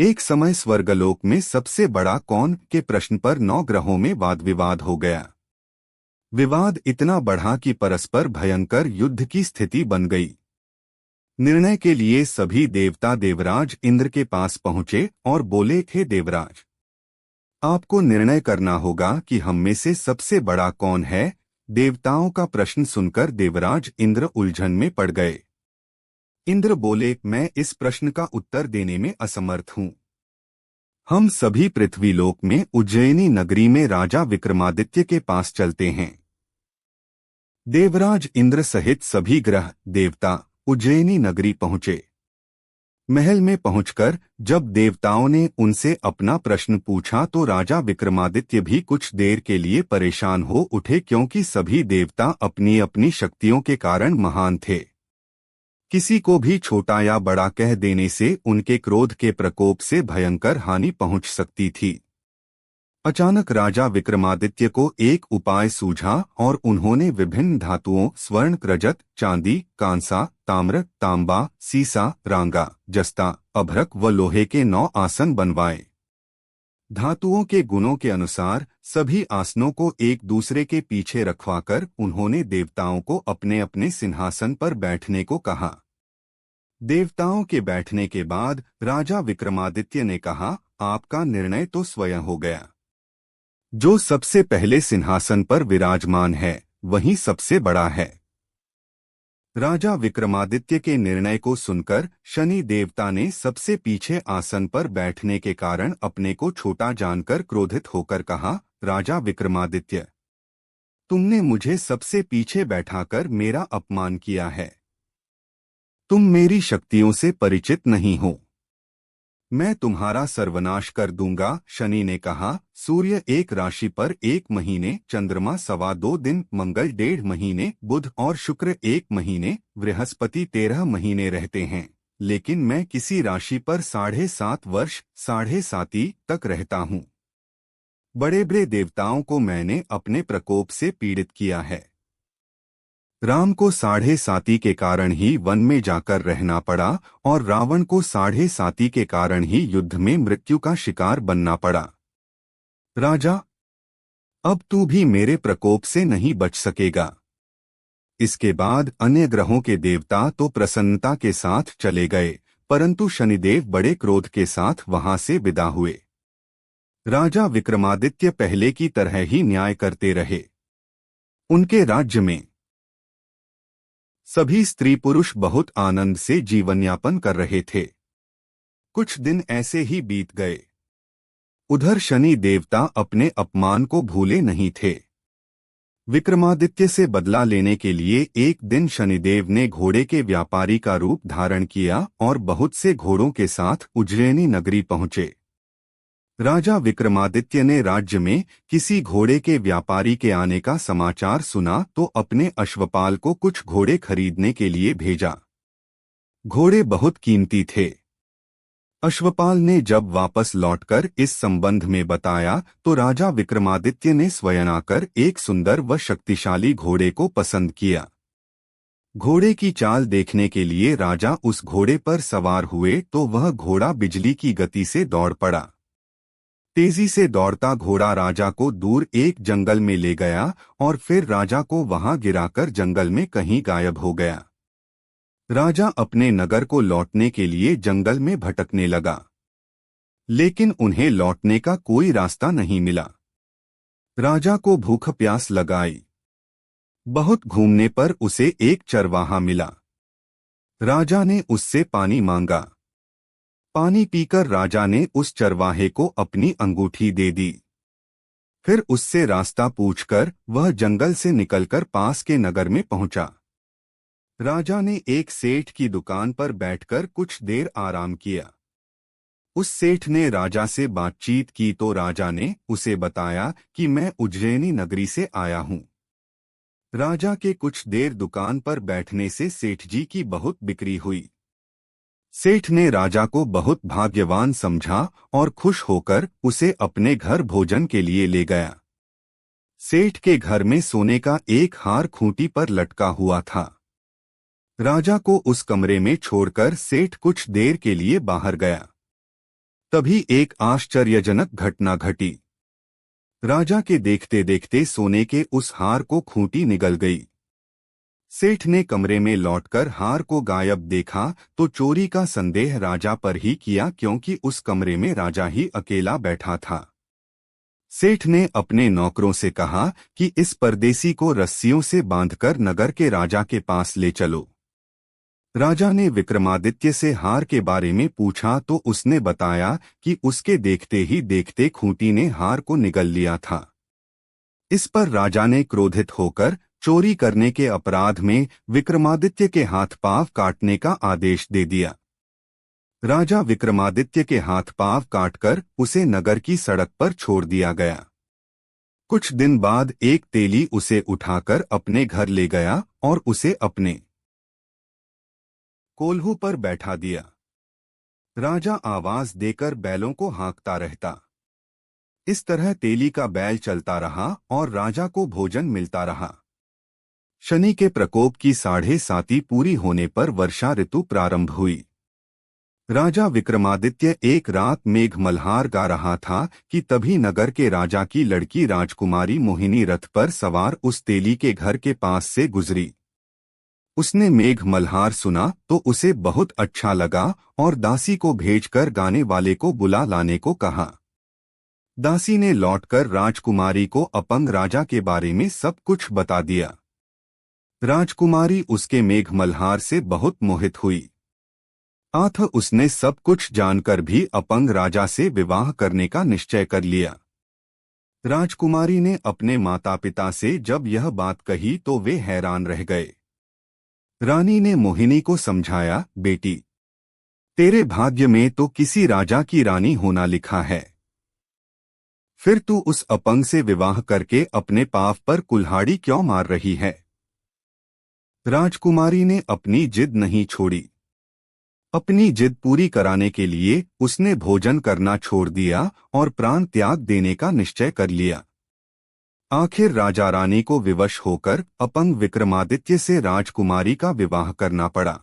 एक समय स्वर्गलोक में सबसे बड़ा कौन के प्रश्न पर 9 ग्रहों में वाद विवाद हो गया। विवाद इतना बढ़ा कि परस्पर भयंकर युद्ध की स्थिति बन गई। निर्णय के लिए सभी देवता देवराज इंद्र के पास पहुंचे और बोले, हे देवराज, आपको निर्णय करना होगा कि हम में से सबसे बड़ा कौन है। देवताओं का प्रश्न सुनकर देवराज इंद्र उलझन में पड़ गए। इंद्र बोले, मैं इस प्रश्न का उत्तर देने में असमर्थ हूं। हम सभी पृथ्वीलोक में उज्जैनी नगरी में राजा विक्रमादित्य के पास चलते हैं। देवराज इंद्र सहित सभी ग्रह देवता उज्जैनी नगरी पहुंचे। महल में पहुंचकर जब देवताओं ने उनसे अपना प्रश्न पूछा तो राजा विक्रमादित्य भी कुछ देर के लिए परेशान हो उठे, क्योंकि सभी देवता अपनी अपनी शक्तियों के कारण महान थे। किसी को भी छोटा या बड़ा कह देने से उनके क्रोध के प्रकोप से भयंकर हानि पहुंच सकती थी। अचानक राजा विक्रमादित्य को एक उपाय सूझा और उन्होंने विभिन्न धातुओं स्वर्ण, रजत, चांदी, कांसा, ताम्र, तांबा, सीसा, रांगा, जस्ता, अभ्रक व लोहे के 9 आसन बनवाए। धातुओं के गुणों के अनुसार सभी आसनों को एक दूसरे के पीछे रखवाकर उन्होंने देवताओं को अपने अपने सिंहासन पर बैठने को कहा। देवताओं के बैठने के बाद राजा विक्रमादित्य ने कहा, आपका निर्णय तो स्वयं हो गया। जो सबसे पहले सिंहासन पर विराजमान है वही सबसे बड़ा है। राजा विक्रमादित्य के निर्णय को सुनकर शनि देवता ने सबसे पीछे आसन पर बैठने के कारण अपने को छोटा जानकर क्रोधित होकर कहा, राजा विक्रमादित्य, तुमने मुझे सबसे पीछे बैठाकर मेरा अपमान किया है। तुम मेरी शक्तियों से परिचित नहीं हो। मैं तुम्हारा सर्वनाश कर दूंगा। शनि ने कहा, सूर्य एक राशि पर 1 महीने, चंद्रमा 2.25 दिन, मंगल 1.5 महीने, बुध और शुक्र 1 महीने, बृहस्पति 13 महीने रहते हैं, लेकिन मैं किसी राशि पर 7.5 वर्ष 7.5 तक रहता हूँ। बड़े बड़े देवताओं को मैंने अपने प्रकोप से पीड़ित किया है। राम को 7.5 के कारण ही वन में जाकर रहना पड़ा और रावण को 7.5 के कारण ही युद्ध में मृत्यु का शिकार बनना पड़ा। राजा, अब तू भी मेरे प्रकोप से नहीं बच सकेगा। इसके बाद अन्य ग्रहों के देवता तो प्रसन्नता के साथ चले गए, परंतु शनिदेव बड़े क्रोध के साथ वहां से विदा हुए। राजा विक्रमादित्य पहले की तरह ही न्याय करते रहे। उनके राज्य में सभी स्त्री पुरुष बहुत आनंद से जीवनयापन कर रहे थे। कुछ दिन ऐसे ही बीत गए। उधर शनि देवता अपने अपमान को भूले नहीं थे। विक्रमादित्य से बदला लेने के लिए एक दिन शनिदेव ने घोड़े के व्यापारी का रूप धारण किया और बहुत से घोड़ों के साथ उज्जैनी नगरी पहुंचे। राजा विक्रमादित्य ने राज्य में किसी घोड़े के व्यापारी के आने का समाचार सुना तो अपने अश्वपाल को कुछ घोड़े खरीदने के लिए भेजा। घोड़े बहुत कीमती थे। अश्वपाल ने जब वापस लौटकर इस संबंध में बताया तो राजा विक्रमादित्य ने स्वयं आकर एक सुंदर व शक्तिशाली घोड़े को पसंद किया। घोड़े की चाल देखने के लिए राजा उस घोड़े पर सवार हुए तो वह घोड़ा बिजली की गति से दौड़ पड़ा। तेजी से दौड़ता घोड़ा राजा को दूर एक जंगल में ले गया और फिर राजा को वहां गिराकर जंगल में कहीं गायब हो गया। राजा अपने नगर को लौटने के लिए जंगल में भटकने लगा, लेकिन उन्हें लौटने का कोई रास्ता नहीं मिला। राजा को भूख प्यास लगाई। बहुत घूमने पर उसे एक चरवाहा मिला। राजा ने उससे पानी मांगा। पानी पीकर राजा ने उस चरवाहे को अपनी अंगूठी दे दी। फिर उससे रास्ता पूछकर वह जंगल से निकलकर पास के नगर में पहुंचा। राजा ने एक सेठ की दुकान पर बैठकर कुछ देर आराम किया। उस सेठ ने राजा से बातचीत की तो राजा ने उसे बताया कि मैं उज्जैनी नगरी से आया हूं। राजा के कुछ देर दुकान पर बैठने से सेठ जी की बहुत बिक्री हुई। सेठ ने राजा को बहुत भाग्यवान समझा और खुश होकर उसे अपने घर भोजन के लिए ले गया। सेठ के घर में सोने का एक हार खूंटी पर लटका हुआ था। राजा को उस कमरे में छोड़कर सेठ कुछ देर के लिए बाहर गया। तभी एक आश्चर्यजनक घटना घटी। राजा के देखते देखते सोने के उस हार को खूंटी निगल गई। सेठ ने कमरे में लौटकर हार को गायब देखा तो चोरी का संदेह राजा पर ही किया, क्योंकि उस कमरे में राजा ही अकेला बैठा था। सेठ ने अपने नौकरों से कहा कि इस परदेसी को रस्सियों से बांधकर नगर के राजा के पास ले चलो। राजा ने विक्रमादित्य से हार के बारे में पूछा तो उसने बताया कि उसके देखते ही देखते खूंटी ने हार को निगल लिया था। इस पर राजा ने क्रोधित होकर चोरी करने के अपराध में विक्रमादित्य के हाथ पांव काटने का आदेश दे दिया। राजा विक्रमादित्य के हाथ पांव काटकर उसे नगर की सड़क पर छोड़ दिया गया। कुछ दिन बाद एक तेली उसे उठाकर अपने घर ले गया और उसे अपने कोल्हू पर बैठा दिया। राजा आवाज देकर बैलों को हाँकता रहता। इस तरह तेली का बैल चलता रहा और राजा को भोजन मिलता रहा। शनि के प्रकोप की 7.5 पूरी होने पर वर्षा ऋतु प्रारंभ हुई। राजा विक्रमादित्य एक रात मेघ मल्हार गा रहा था कि तभी नगर के राजा की लड़की राजकुमारी मोहिनी रथ पर सवार उस तेली के घर के पास से गुजरी। उसने मेघ मल्हार सुना तो उसे बहुत अच्छा लगा और दासी को भेजकर गाने वाले को बुला लाने को कहा। दासी ने लौटकर राजकुमारी को अपंग राजा के बारे में सब कुछ बता दिया। राजकुमारी उसके मेघ मल्हार से बहुत मोहित हुई। उसने सब कुछ जानकर भी अपंग राजा से विवाह करने का निश्चय कर लिया। राजकुमारी ने अपने माता पिता से जब यह बात कही तो वे हैरान रह गए। रानी ने मोहिनी को समझाया, बेटी, तेरे भाग्य में तो किसी राजा की रानी होना लिखा है, फिर तू उस अपंग से विवाह करके अपने पाप पर कुल्हाड़ी क्यों मार रही है। राजकुमारी ने अपनी जिद नहीं छोड़ी। अपनी जिद पूरी कराने के लिए उसने भोजन करना छोड़ दिया और प्राण त्याग देने का निश्चय कर लिया। आखिर राजा रानी को विवश होकर अपंग विक्रमादित्य से राजकुमारी का विवाह करना पड़ा।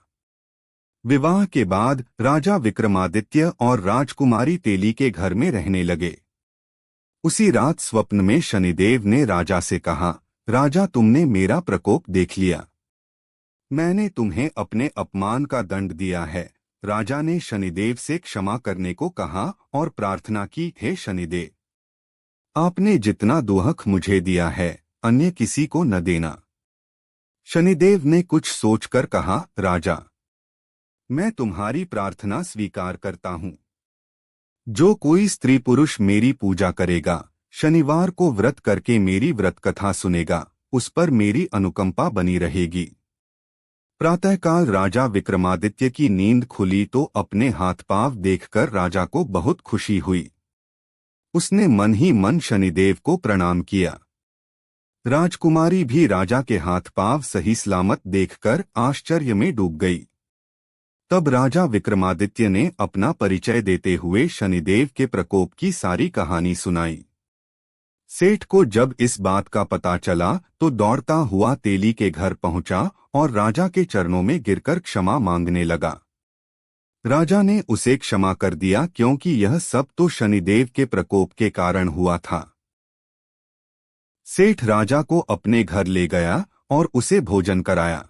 विवाह के बाद राजा विक्रमादित्य और राजकुमारी तेली के घर में रहने लगे। उसी रात स्वप्न में शनिदेव ने राजा से कहा, राजा, तुमने मेरा प्रकोप देख लिया। मैंने तुम्हें अपने अपमान का दंड दिया है। राजा ने शनिदेव से क्षमा करने को कहा और प्रार्थना की, हे शनिदेव, आपने जितना दुहक मुझे दिया है अन्य किसी को न देना। शनिदेव ने कुछ सोचकर कहा, राजा, मैं तुम्हारी प्रार्थना स्वीकार करता हूँ। जो कोई स्त्री पुरुष मेरी पूजा करेगा, शनिवार को व्रत करके मेरी व्रत कथा सुनेगा, उस पर मेरी अनुकंपा बनी रहेगी। प्रातःकाल राजा विक्रमादित्य की नींद खुली तो अपने हाथ पांव देखकर राजा को बहुत खुशी हुई। उसने मन ही मन शनिदेव को प्रणाम किया। राजकुमारी भी राजा के हाथ पांव सही सलामत देखकर आश्चर्य में डूब गई। तब राजा विक्रमादित्य ने अपना परिचय देते हुए शनिदेव के प्रकोप की सारी कहानी सुनाई। सेठ को जब इस बात का पता चला तो दौड़ता हुआ तेली के घर पहुंचा और राजा के चरणों में गिरकर क्षमा मांगने लगा। राजा ने उसे क्षमा कर दिया, क्योंकि यह सब तो शनिदेव के प्रकोप के कारण हुआ था। सेठ राजा को अपने घर ले गया और उसे भोजन कराया।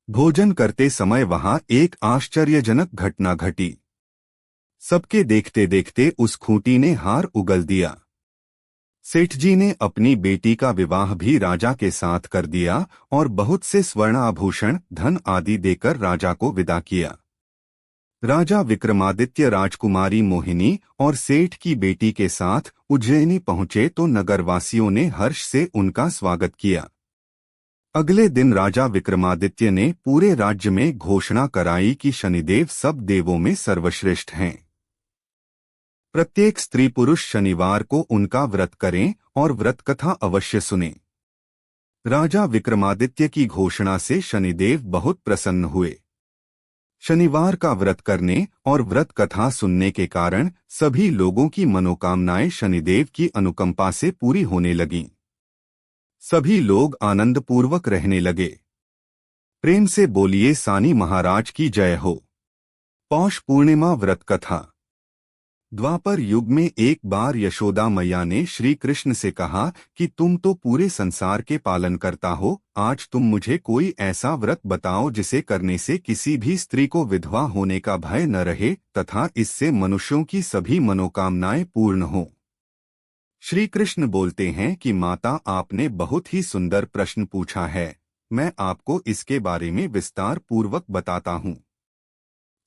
भोजन करते समय वहां एक आश्चर्यजनक घटना घटी। सबके देखते देखते उस खूंटी ने हार उगल दिया। सेठ जी ने अपनी बेटी का विवाह भी राजा के साथ कर दिया और बहुत से स्वर्ण आभूषण, धन आदि देकर राजा को विदा किया। राजा विक्रमादित्य राजकुमारी मोहिनी और सेठ की बेटी के साथ उज्जैनी पहुंचे तो नगरवासियों ने हर्ष से उनका स्वागत किया। अगले दिन राजा विक्रमादित्य ने पूरे राज्य में घोषणा कराई कि शनिदेव सब देवों में सर्वश्रेष्ठ हैं। प्रत्येक स्त्री पुरुष शनिवार को उनका व्रत करें और व्रत कथा अवश्य सुनें। राजा विक्रमादित्य की घोषणा से शनिदेव बहुत प्रसन्न हुए। शनिवार का व्रत करने और व्रत कथा सुनने के कारण सभी लोगों की मनोकामनाएं शनिदेव की अनुकंपा से पूरी होने लगीं। सभी लोग आनंदपूर्वक रहने लगे। प्रेम से बोलिए सानी महाराज की जय हो। पौष पूर्णिमा व्रत कथा। द्वापर युग में एक बार यशोदा मैया ने श्री कृष्ण से कहा कि तुम तो पूरे संसार के पालन करता हो, आज तुम मुझे कोई ऐसा व्रत बताओ जिसे करने से किसी भी स्त्री को विधवा होने का भय न रहे तथा इससे मनुष्यों की सभी मनोकामनाएं पूर्ण हो। श्री कृष्ण बोलते हैं कि माता, आपने बहुत ही सुंदर प्रश्न पूछा है, मैं आपको इसके बारे में विस्तार पूर्वक बताता हूँ।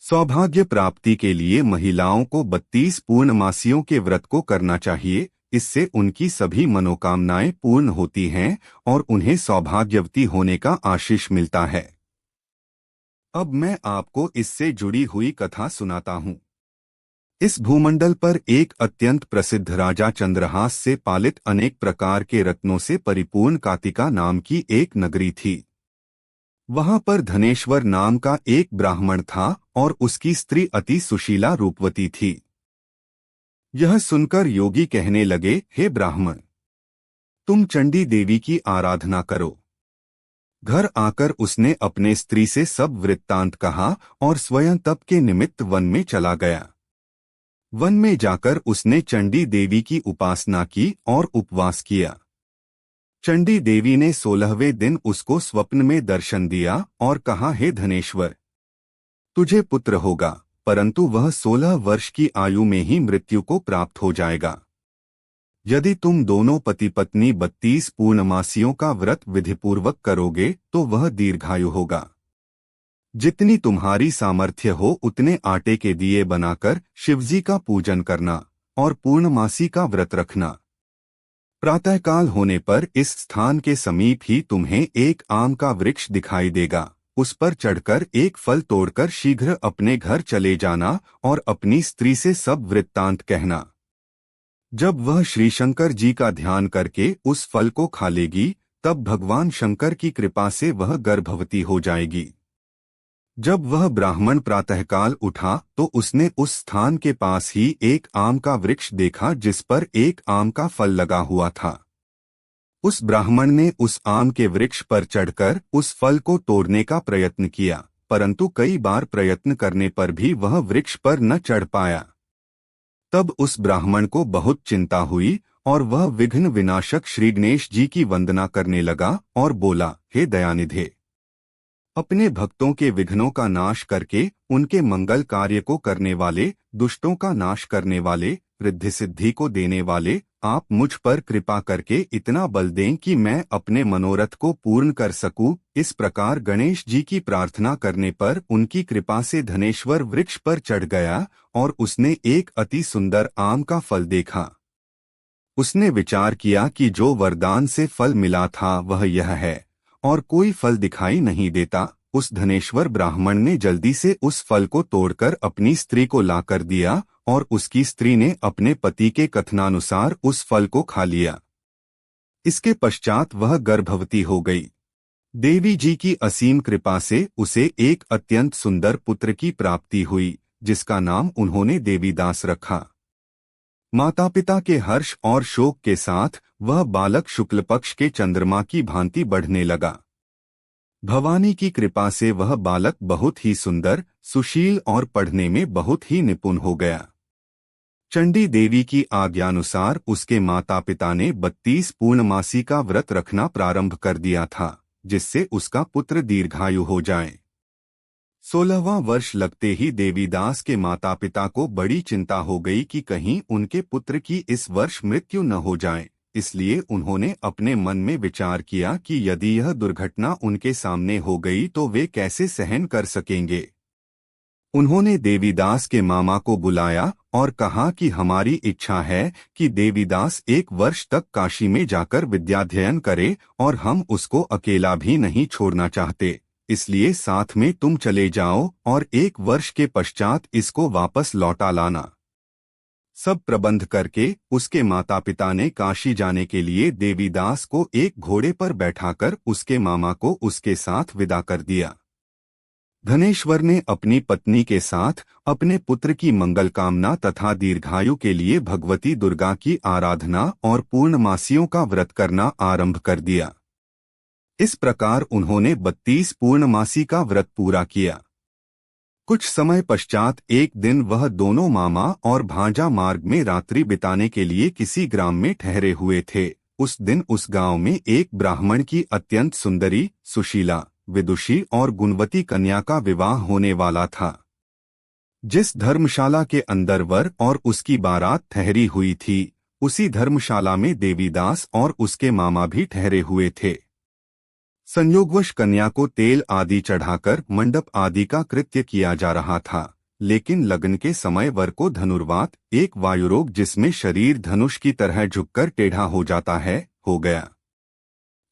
सौभाग्य प्राप्ति के लिए महिलाओं को 32 पूर्णमासियों के व्रत को करना चाहिए, इससे उनकी सभी मनोकामनाएं पूर्ण होती हैं और उन्हें सौभाग्यवती होने का आशीष मिलता है। अब मैं आपको इससे जुड़ी हुई कथा सुनाता हूँ। इस भूमंडल पर एक अत्यंत प्रसिद्ध राजा चंद्रहास से पालित अनेक प्रकार के रत्नों से परिपूर्ण कातिका नाम की एक नगरी थी। वहां पर धनेश्वर नाम का एक ब्राह्मण था और उसकी स्त्री अति सुशीला रूपवती थी। यह सुनकर योगी कहने लगे, हे ब्राह्मण, तुम चंडी देवी की आराधना करो। घर आकर उसने अपने स्त्री से सब वृत्तांत कहा और स्वयं तप के निमित्त वन में चला गया। वन में जाकर उसने चंडी देवी की उपासना की और उपवास किया। चंडी देवी ने 16वें दिन उसको स्वप्न में दर्शन दिया और कहा, हे धनेश्वर, तुझे पुत्र होगा, परंतु वह 16 वर्ष की आयु में ही मृत्यु को प्राप्त हो जाएगा। यदि तुम दोनों पति पत्नी 32 पूर्णमासियों का व्रत विधिपूर्वक करोगे तो वह दीर्घायु होगा। जितनी तुम्हारी सामर्थ्य हो उतने आटे के दिए बनाकर शिवजी का पूजन करना और पूर्णमासी का व्रत रखना। प्रातःकाल होने पर इस स्थान के समीप ही तुम्हें एक आम का वृक्ष दिखाई देगा, उस पर चढ़कर एक फल तोड़कर शीघ्र अपने घर चले जाना और अपनी स्त्री से सब वृत्तांत कहना। जब वह श्री शंकर जी का ध्यान करके उस फल को खा लेगी, तब भगवान शंकर की कृपा से वह गर्भवती हो जाएगी। जब वह ब्राह्मण प्रातःकाल उठा तो उसने उस स्थान के पास ही एक आम का वृक्ष देखा जिस पर एक आम का फल लगा हुआ था। उस ब्राह्मण ने उस आम के वृक्ष पर चढ़कर उस फल को तोड़ने का प्रयत्न किया, परंतु कई बार प्रयत्न करने पर भी वह वृक्ष पर न चढ़ पाया। तब उस ब्राह्मण को बहुत चिंता हुई और वह विघ्न विनाशक श्री गणेश जी की वंदना करने लगा और बोला, हे दयानिधे, अपने भक्तों के विघ्नों का नाश करके उनके मंगल कार्य को करने वाले, दुष्टों का नाश करने वाले, रिद्धि सिद्धि को देने वाले, आप मुझ पर कृपा करके इतना बल दें कि मैं अपने मनोरथ को पूर्ण कर सकूं। इस प्रकार गणेश जी की प्रार्थना करने पर उनकी कृपा से धनेश्वर वृक्ष पर चढ़ गया और उसने एक अति सुंदर आम का फल देखा। उसने विचार किया कि जो वरदान से फल मिला था वह यह है और कोई फल दिखाई नहीं देता। उस धनेश्वर ब्राह्मण ने जल्दी से उस फल को तोड़कर अपनी स्त्री को लाकर दिया और उसकी स्त्री ने अपने पति के कथनानुसार उस फल को खा लिया। इसके पश्चात वह गर्भवती हो गई। देवी जी की असीम कृपा से उसे एक अत्यंत सुंदर पुत्र की प्राप्ति हुई, जिसका नाम उन्होंने देवीदास रखा। माता पिता के हर्ष और शोक के साथ वह बालक शुक्ल पक्ष के चंद्रमा की भांति बढ़ने लगा। भवानी की कृपा से वह बालक बहुत ही सुंदर, सुशील और पढ़ने में बहुत ही निपुण हो गया। चंडी देवी की आज्ञानुसार उसके माता पिता ने 32 पूर्णमासी का व्रत रखना प्रारंभ कर दिया था, जिससे उसका पुत्र दीर्घायु हो जाए। 16वां वर्ष लगते ही देवीदास के माता पिता को बड़ी चिंता हो गई कि कहीं उनके पुत्र की इस वर्ष मृत्यु न हो जाए। इसलिए उन्होंने अपने मन में विचार किया कि यदि यह दुर्घटना उनके सामने हो गई तो वे कैसे सहन कर सकेंगे। उन्होंने देवीदास के मामा को बुलाया और कहा कि हमारी इच्छा है कि देवीदास 1 वर्ष तक काशी में जाकर विद्याध्ययन करे और हम उसको अकेला भी नहीं छोड़ना चाहते, इसलिए साथ में तुम चले जाओ और 1 वर्ष के पश्चात इसको वापस लौटा लाना। सब प्रबंध करके उसके माता पिता ने काशी जाने के लिए देवीदास को एक घोड़े पर बैठाकर उसके मामा को उसके साथ विदा कर दिया। धनेश्वर ने अपनी पत्नी के साथ अपने पुत्र की मंगल कामना तथा दीर्घायु के लिए भगवती दुर्गा की आराधना और पूर्णमासियों का व्रत करना आरंभ कर दिया। इस प्रकार उन्होंने 32 पूर्णमासी का व्रत पूरा किया। कुछ समय पश्चात एक दिन वह दोनों मामा और भांजा मार्ग में रात्रि बिताने के लिए किसी ग्राम में ठहरे हुए थे। उस दिन उस गांव में एक ब्राह्मण की अत्यंत सुंदरी, सुशीला, विदुषी और गुणवती कन्या का विवाह होने वाला था। जिस धर्मशाला के अंदर वर और उसकी बारात ठहरी हुई थी, उसी धर्मशाला में देवीदास और उसके मामा भी ठहरे हुए थे। संयोगवश कन्या को तेल आदि चढ़ाकर मंडप आदि का कृत्य किया जा रहा था, लेकिन लगन के समय वर को धनुर्वात, एक वायुरोग जिसमें शरीर धनुष की तरह झुककर टेढ़ा हो जाता है, हो गया।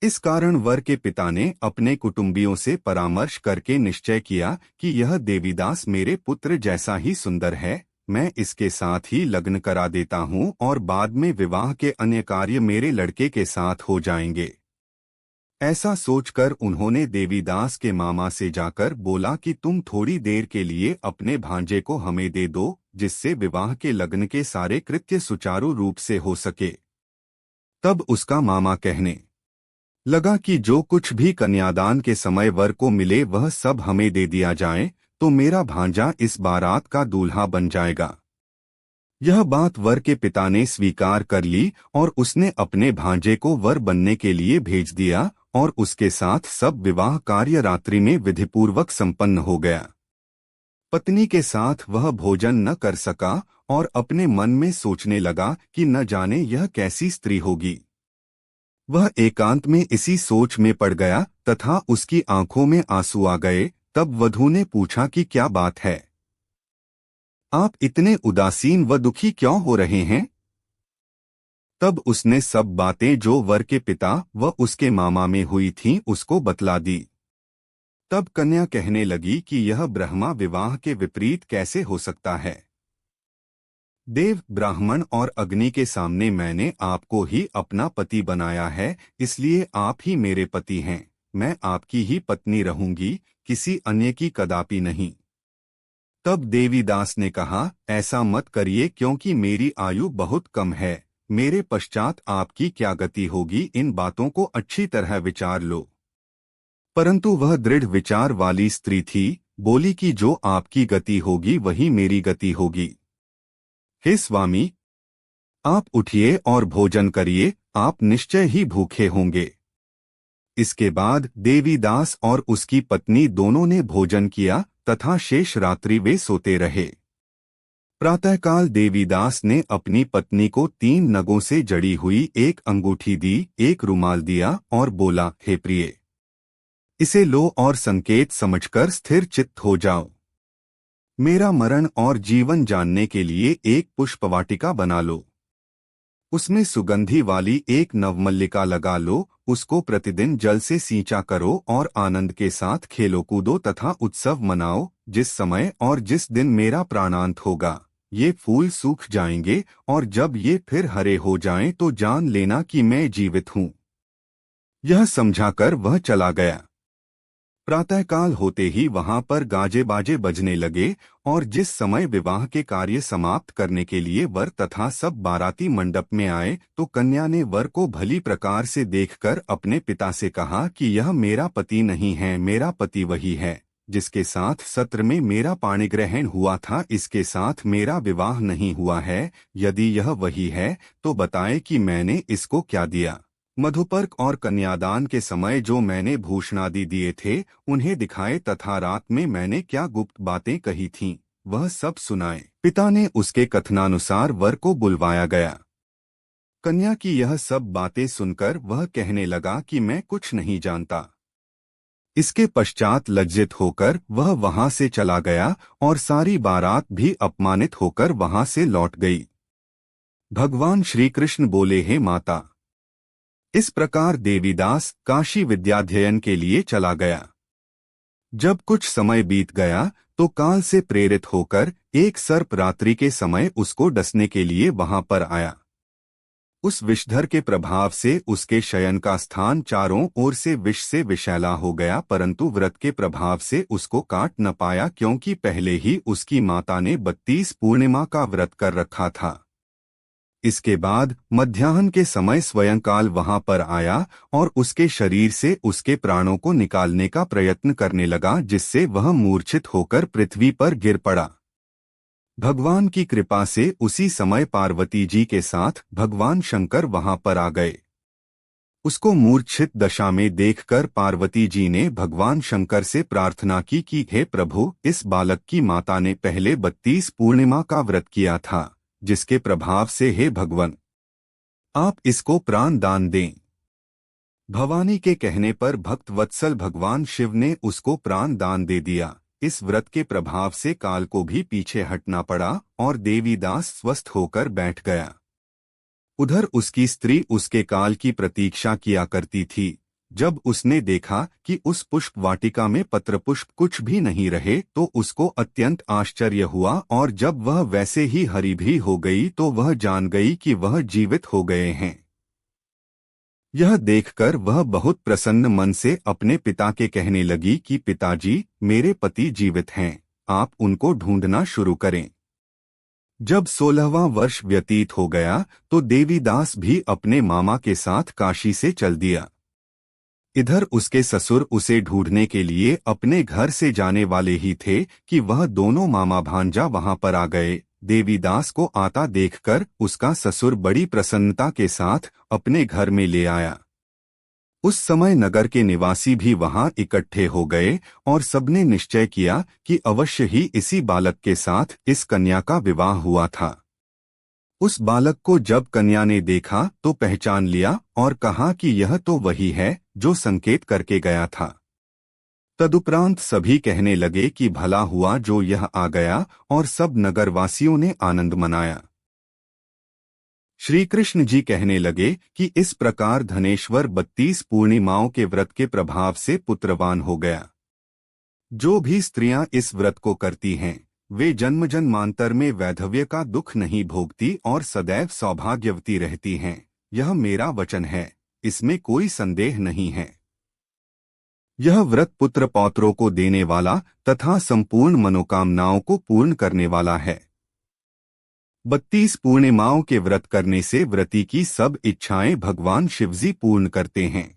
इस कारण वर के पिता ने अपने कुटुंबियों से परामर्श करके निश्चय किया कि यह देवीदास मेरे पुत्र जैसा ही सुंदर है, मैं इसके साथ ही लग्न करा देता हूँ और बाद में विवाह के अन्य कार्य मेरे लड़के के साथ हो जाएंगे। ऐसा सोचकर उन्होंने देवीदास के मामा से जाकर बोला कि तुम थोड़ी देर के लिए अपने भांजे को हमें दे दो, जिससे विवाह के लग्न के सारे कृत्य सुचारू रूप से हो सके। तब उसका मामा कहने लगा कि जो कुछ भी कन्यादान के समय वर को मिले वह सब हमें दे दिया जाए, तो मेरा भांजा इस बारात का दूल्हा बन जाएगा। यह बात वर के पिता ने स्वीकार कर ली और उसने अपने भांजे को वर बनने के लिए भेज दिया और उसके साथ सब विवाह कार्य रात्रि में विधिपूर्वक संपन्न हो गया। पत्नी के साथ वह भोजन न कर सका और अपने मन में सोचने लगा कि न जाने यह कैसी स्त्री होगी। वह एकांत में इसी सोच में पड़ गया तथा उसकी आंखों में आंसू आ गए। तब वधू ने पूछा कि क्या बात है, आप इतने उदासीन व दुखी क्यों हो रहे हैं? तब उसने सब बातें जो वर के पिता व उसके मामा में हुई थीं उसको बतला दी। तब कन्या कहने लगी कि यह ब्रह्मा विवाह के विपरीत कैसे हो सकता है। देव, ब्राह्मण और अग्नि के सामने मैंने आपको ही अपना पति बनाया है, इसलिए आप ही मेरे पति हैं। मैं आपकी ही पत्नी रहूंगी, किसी अन्य की कदापि नहीं। तब देवीदास ने कहा, ऐसा मत करिए क्योंकि मेरी आयु बहुत कम है। मेरे पश्चात आपकी क्या गति होगी, इन बातों को अच्छी तरह विचार लो। परंतु वह दृढ़ विचार वाली स्त्री थी, बोली कि जो आपकी गति होगी वही मेरी गति होगी। हे स्वामी, आप उठिए और भोजन करिए, आप निश्चय ही भूखे होंगे। इसके बाद देवीदास और उसकी पत्नी दोनों ने भोजन किया तथा शेष रात्रि वे सोते रहे। प्रातःकाल देवीदास ने अपनी पत्नी को 3 नगों से जड़ी हुई एक अंगूठी दी, एक रुमाल दिया और बोला, हे प्रिय, इसे लो और संकेत समझकर स्थिर चित्त हो जाओ। मेरा मरण और जीवन जानने के लिए एक पुष्पवाटिका बना लो। उसमें सुगंधी वाली एक नवमल्लिका लगा लो, उसको प्रतिदिन जल से सींचा करो और आनंद के साथ खेलो कूदो तथा उत्सव मनाओ। जिस समय और जिस दिन मेरा प्राणांत होगा, ये फूल सूख जाएंगे और जब ये फिर हरे हो जाएं तो जान लेना कि मैं जीवित हूँ। यह समझाकर वह चला गया। प्रातःकाल होते ही वहां पर गाजे बाजे बजने लगे और जिस समय विवाह के कार्य समाप्त करने के लिए वर तथा सब बाराती मंडप में आए तो कन्या ने वर को भली प्रकार से देखकर अपने पिता से कहा कि यह मेरा पति नहीं है, मेरा पति वही है जिसके साथ सत्र में मेरा पाणिग्रहण हुआ था, इसके साथ मेरा विवाह नहीं हुआ है। यदि यह वही है तो बताए कि मैंने इसको क्या दिया। मधुपर्क और कन्यादान के समय जो मैंने भूषणादि दिए थे उन्हें दिखाए तथा रात में मैंने क्या गुप्त बातें कही थीं, वह सब सुनाए। पिता ने उसके कथनानुसार वर को बुलवाया गया। कन्या की यह सब बातें सुनकर वह कहने लगा कि मैं कुछ नहीं जानता। इसके पश्चात लज्जित होकर वह वहां से चला गया और सारी बारात भी अपमानित होकर वहां से लौट गई। भगवान श्री कृष्ण बोले, हे माता। इस प्रकार देवीदास काशी विद्याध्ययन के लिए चला गया। जब कुछ समय बीत गया तो काल से प्रेरित होकर एक सर्प रात्रि के समय उसको डसने के लिए वहां पर आया। उस विषधर के प्रभाव से उसके शयन का स्थान चारों ओर से विष से विषैला हो गया, परंतु व्रत के प्रभाव से उसको काट न पाया क्योंकि पहले ही उसकी माता ने 32 पूर्णिमा का व्रत कर रखा था। इसके बाद मध्याह्न के समय स्वयंकाल वहां पर आया और उसके शरीर से उसके प्राणों को निकालने का प्रयत्न करने लगा, जिससे वह मूर्छित होकर पृथ्वी पर गिर पड़ा। भगवान की कृपा से उसी समय पार्वती जी के साथ भगवान शंकर वहां पर आ गए। उसको मूर्छित दशा में देखकर पार्वती जी ने भगवान शंकर से प्रार्थना की कि हे प्रभु, इस बालक की माता ने पहले 32 पूर्णिमा का व्रत किया था, जिसके प्रभाव से हे भगवान आप इसको प्राण दान दें। भवानी के कहने पर भक्त वत्सल भगवान शिव ने उसको प्राण दान दे दिया। इस व्रत के प्रभाव से काल को भी पीछे हटना पड़ा और देवीदास स्वस्थ होकर बैठ गया। उधर उसकी स्त्री उसके काल की प्रतीक्षा किया करती थी। जब उसने देखा कि उस पुष्प वाटिका में पत्र पुष्प कुछ भी नहीं रहे तो उसको अत्यंत आश्चर्य हुआ, और जब वह वैसे ही हरी भी हो गई तो वह जान गई कि वह जीवित हो गए हैं। यह देखकर वह बहुत प्रसन्न मन से अपने पिता के कहने लगी कि पिताजी, मेरे पति जीवित हैं, आप उनको ढूंढना शुरू करें। जब 16वां वर्ष व्यतीत हो गया तो देवीदास भी अपने मामा के साथ काशी से चल दिया। इधर उसके ससुर उसे ढूंढने के लिए अपने घर से जाने वाले ही थे कि वह दोनों मामा भांजा वहां पर आ गए। देवीदास को आता देखकर उसका ससुर बड़ी प्रसन्नता के साथ अपने घर में ले आया। उस समय नगर के निवासी भी वहां इकट्ठे हो गए और सबने निश्चय किया कि अवश्य ही इसी बालक के साथ इस कन्या का विवाह हुआ था। उस बालक को जब कन्या ने देखा तो पहचान लिया और कहा कि यह तो वही है जो संकेत करके गया था। तदुपरांत सभी कहने लगे कि भला हुआ जो यह आ गया, और सब नगरवासियों ने आनंद मनाया। श्री कृष्ण जी कहने लगे कि इस प्रकार धनेश्वर 32 पूर्णिमाओं के व्रत के प्रभाव से पुत्रवान हो गया। जो भी स्त्रियां इस व्रत को करती हैं वे जन्म जन्मांतर में वैधव्य का दुख नहीं भोगती और सदैव सौभाग्यवती रहती हैं। यह मेरा वचन है, इसमें कोई संदेह नहीं है। यह व्रत पुत्र पौत्रों को देने वाला तथा संपूर्ण मनोकामनाओं को पूर्ण करने वाला है। 32 पूर्णिमाओं के व्रत करने से व्रती की सब इच्छाएं भगवान शिवजी पूर्ण करते हैं।